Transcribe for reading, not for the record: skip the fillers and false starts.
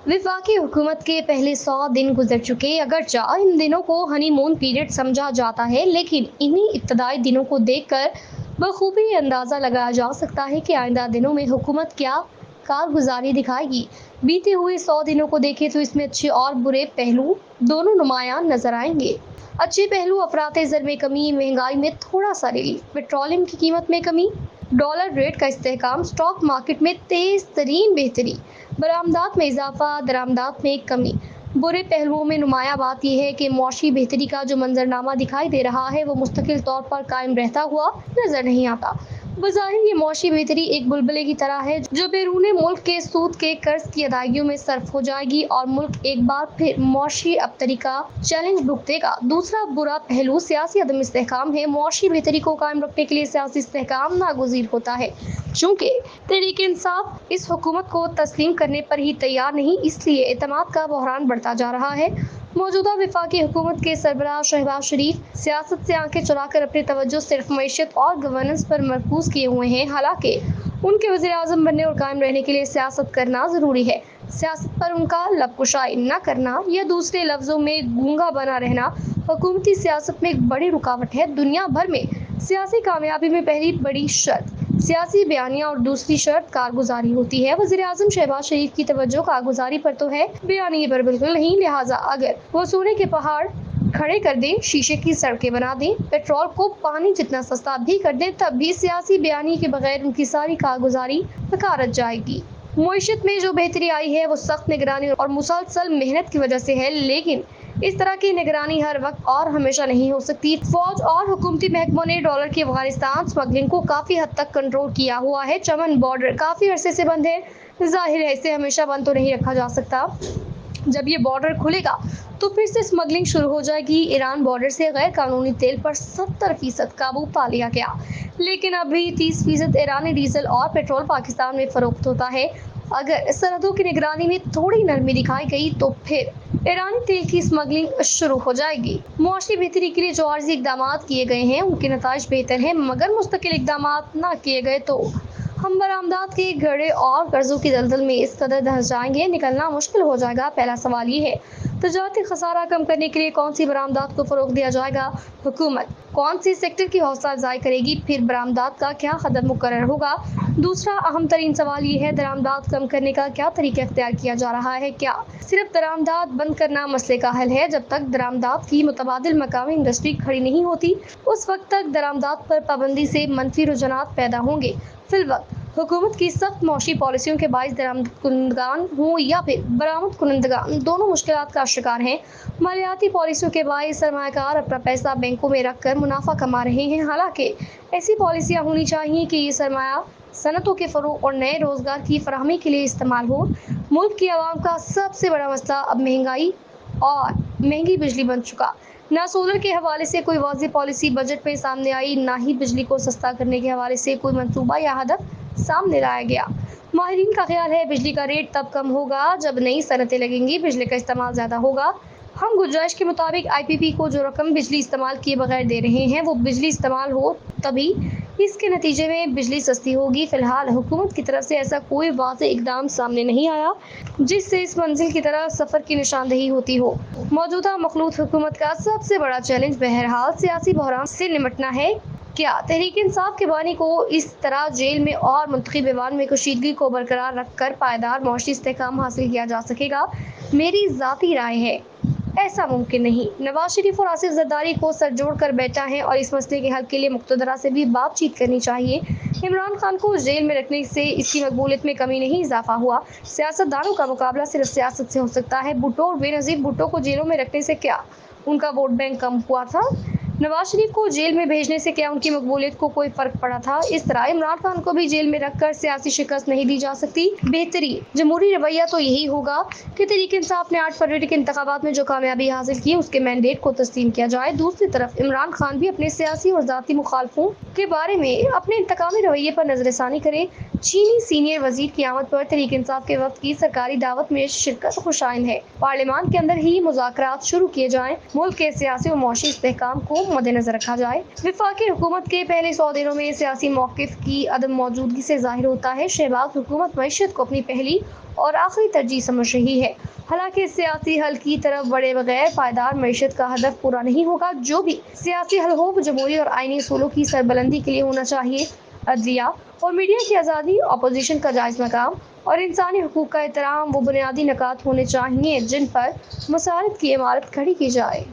वफाकी हुकूमत के पहले 100 दिन गुजर चुके, अगरचे इन दिनों को हनीमून पीरियड समझा जाता है, लेकिन इन्हीं इब्तदाई दिनों को देखकर बखूबी अंदाज़ा लगाया जा सकता है कि आइंदा दिनों में हुकूमत क्या कारगुजारी दिखाएगी। बीते हुए 100 दिनों को देखें तो इसमें अच्छे और बुरे पहलू दोनों नुमायां नजर आएंगे। अच्छे पहलू अफराते ज़र में कमी, महंगाई में थोड़ा सा रिलीफ, पेट्रोलियम की कीमत में कमी, डॉलर रेट का इस्तेहकाम, स्टॉक मार्केट में तेज तरीन बेहतरी, बरामदात में इजाफा, दरामदात में कमी। बुरे पहलुओं में नुमायां बात यह है कि मौशी बेहतरी का जो मंजरनामा दिखाई दे रहा है वो मुस्तकिल तौर पर कायम रहता हुआ नजर नहीं आता। बज़ाहिर ये मौशी बेहतरी एक बुलबुले की तरह है जो बैरूने मुल्क के सूद के कर्ज की अदायगियों में सर्फ हो जाएगी और मुल्क एक बार फिर मौशी अबतरी का चैलेंज भुगतेगा। दूसरा बुरा पहलू सियासी अदम इस्तेहकाम है। मौशी बेहतरी को कायम रखने के लिए सियासी इस्तेहकाम नागुज़ीर होता है। चूँकि तहरीक इंसाफ इस हुकूमत को तस्लीम करने पर ही तैयार नहीं, इसलिए एतमाद का बहरान बढ़ता जा रहा है। मौजूदा वफाकी हुकूमत के सरबराह शहबाज शरीफ सियासत से आंखें चुराकर अपनी तवज्जो सिर्फ मईशत और गवर्नेंस पर मरकूज किए हुए हैं। हालांकि उनके वज़ीर आज़म बनने और कायम रहने के लिए सियासत करना ज़रूरी है। सियासत पर उनका लबकुशाई न करना या दूसरे लफ्ज़ों में गूंगा बना रहना हुकूमती सियासत में एक बड़ी रुकावट है। दुनिया भर में सियासी कामयाबी में पहली बड़ी शर्त सियासी बयानिया और दूसरी शर्त कारगुजारी होती है। वज़ीर आज़म शहबाज शरीफ की तवज्जो कारगुजारी पर तो है, बयानिए पर बिल्कुल नहीं। लिहाजा अगर वो सोने के पहाड़ खड़े कर दें, शीशे की सड़कें बना दें, पेट्रोल को पानी जितना सस्ता भी कर दें, तब भी सियासी बयानी के बगैर उनकी सारी कारगुजारी नकारत जाएगी। मुईशत में जो बेहतरी आई है वो सख्त निगरानी और मुसलसल मेहनत की वजह से है, लेकिन इस तरह की निगरानी हर वक्त और हमेशा नहीं हो सकती। फौज और हुकूमती महकमों ने डॉलर की अफगानिस्तान स्मगलिंग को काफी हद तक कंट्रोल किया हुआ है। चमन बॉर्डर काफी अरसे से बंद है, जाहिर है इसे हमेशा बंद तो नहीं रखा जा सकता। जब ये बॉर्डर खुलेगा तो फिर से स्मगलिंग शुरू हो जाएगी। ईरान बॉर्डर से गैर कानूनी तेल पर 70% काबू पा लिया गया, लेकिन अभी 30% ईरानी डीजल और पेट्रोल पाकिस्तान में फरोख्त होता है। अगर सरहदों की निगरानी में थोड़ी नरमी दिखाई गई तो फिर ईरानी तेल की स्मगलिंग शुरू हो जाएगी। मुआशी बेहतरी के लिए जो आर्जी इकदाम किए गए हैं उनके नताइज बेहतर हैं, मगर मुस्तकिल इकदाम न किए गए तो हम बरामदात के घड़े और कर्जों की दलदल में इस कदर धंस जाएंगे, निकलना मुश्किल हो जाएगा। पहला सवाल ये है, तजारती खसारा कम करने के लिए कौन सी बरामदात को फ़रोग़ दिया जाएगा? हुकूमत कौन सी सेक्टर की हौसला अफजाई करेगी? फिर बरामदात का क्या कदम मुकर्रर होगा? दूसरा अहम तरीन सवाल ये है, दरामदात कम करने का क्या तरीका इख्तियार किया जा रहा है? क्या सिर्फ दरामदात बंद करना मसले का हल है? जब तक दरामदात की मुतबादिल मकामी इंडस्ट्री खड़ी नहीं होती, उस वक्त तक दरामदात पर पाबंदी से मनफी रुझानात पैदा होंगे। फिलवक्त हुकूमत की सख्त मौशी पॉलिसियों के बाइस दरामद कुनंदगान हों या फिर बरामद कुनंदगान दोनों मुश्किलात का शिकार हैं। मालियाती पॉलिसियों के बाइस सरमायाकार अपना पैसा बैंकों में रख कर मुनाफा कमा रहे हैं। हालांकि ऐसी पॉलिसियाँ होनी चाहिए कि ये सरमाया सनतों के फ़रोग़ और नए रोज़गार की फराहमी के लिए इस्तेमाल हो। मुल्क की आवाम का सबसे बड़ा मसला अब महंगाई और महंगी बिजली बन चुका। ना सोलर के हवाले से कोई वाज़ेह पॉलिसी बजट में सामने आई, ना ही बिजली को सस्ता करने के हवाले से कोई मंसूबा या हदफ सामने लाया गया। माहिरीन का ख्याल है बिजली का रेट तब कम होगा जब नई सनतें लगेंगी, बिजली का इस्तेमाल ज़्यादा होगा। हम गुंजाइश के मुताबिक IPP को जो रकम बिजली इस्तेमाल किए बगैर दे रहे हैं वो बिजली इस्तेमाल हो तभी इसके नतीजे में बिजली सस्ती होगी। फिलहाल हुकूमत की तरफ से ऐसा कोई वाज़ेह इकदाम सामने नहीं आया जिससे इस मंजिल की तरफ सफ़र की निशानदही होती हो। मौजूदा मखलूत हुकूमत का सबसे बड़ा चैलेंज बहरहाल सियासी बहरान से निमटना है। क्या तहरीक इंसाफ के बानी को इस तरह जेल में और मुंतखब ऐवान में कशीदगी को बरकरार रखकर पायदार मौशी इस्तेहकाम हासिल किया जा सकेगा? मेरी ज़ाती राय है ऐसा मुमकिन नहीं। नवाज शरीफ और आसिफ जरदारी को सर जोड़ कर बैठा है और इस मसले के हल के लिए मुक़तदरा से भी बातचीत करनी चाहिए। इमरान खान को जेल में रखने से इसकी मकबूलियत में कमी नहीं इजाफा हुआ। सियासतदानों का मुकाबला सिर्फ सियासत से हो सकता है। भुट्टो और बेनज़ीर भुट्टो को जेलों में रखने से क्या उनका वोट बैंक कम हुआ था? नवाज शरीफ को जेल में भेजने से क्या उनकी मकबूलियत को कोई फर्क पड़ा था? इस तरह इमरान खान को भी जेल में रखकर सियासी शिकस्त नहीं दी जा सकती। बेहतरी जमहूरी रवैया तो यही होगा कि तहरीक इंसाफ ने 8 फरवरी के इंतखाबात में जो कामयाबी हासिल की उसके मैंडेट को तस्लीम किया जाए। दूसरी तरफ इमरान खान भी अपने सियासी और ज़ाती मुखालफों के बारे में अपने इंतकामी रवैये पर नजरसानी करे। चीनी सीनियर वजीर की आमद पर तहरीक इंसाफ के वक्त की सरकारी दावत में शिरकत खुशाइन है। पार्लियामान के अंदर ही मुज़ाकरात शुरू किए जाएं, मुल्क के सियासी और मौशी इस्तेहकाम को मद्देनजर रखा जाए। वफाकी हुकूमत के पहले 100 दिनों में सियासी मौक़िफ़ की अदम मौजूदगी से जाहिर होता है शहबाज हुकूमत मईशत को अपनी पहली اور آخری ترجیح سمجھ رہی ہے۔ حالانکہ سیاسی حل کی طرف بڑھے بغیر پائیدار معیشت کا ہدف پورا نہیں ہوگا۔ جو بھی سیاسی حل ہو وہ جمہوری اور آئینی اصولوں کی سربلندی کے لیے ہونا چاہیے۔ عدلیہ اور میڈیا کی آزادی، اپوزیشن کا جائز مقام اور انسانی حقوق کا احترام وہ بنیادی نکات ہونے چاہئیں جن پر مساوات کی عمارت کھڑی کی جائے۔